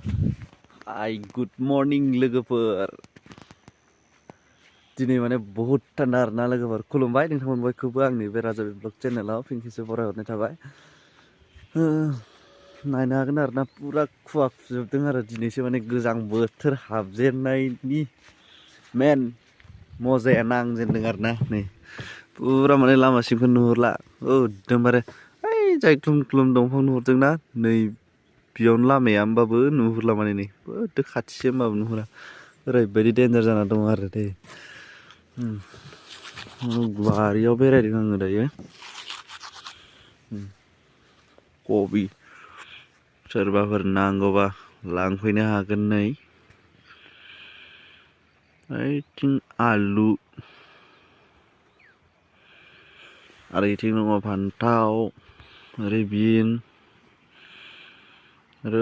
good morning लोगोफोर दिनै माने बहुत थान्दा आरोना लोगोफोर खुलुमबाय नोंथांमोन बयखौबो आंनि बे राजा ब्लग चेनेलाव फिन खेबसे बरायहरनाय थाबाय नायनो हागोन आरोना पुरा खुवा खुजोबदों आरो दिनैसो माने गोजां बोथोर हाबजेननायनि मेन मजाया नांजेनदों आरोना नै पुरा माने लामासिमखौ नुहुरला एकदमबारे ओइ जाय क्लुम क्लुम दंफां नुहुरदोंना नै बेयावनो लामाया होमबाबो नुहुरला माने नै बोदो खाथिसो होमबाबो नुहुरा ओरैबायदि डेन्जार जाना दङ आरो दै बारियाव बेरायदों आङो दायो कबि सोरबाफोर नांगौबा लांफैनो हागोन नै ओइथिं आलु आरो इथिं दङ फान्थाव ओरै बिन आरो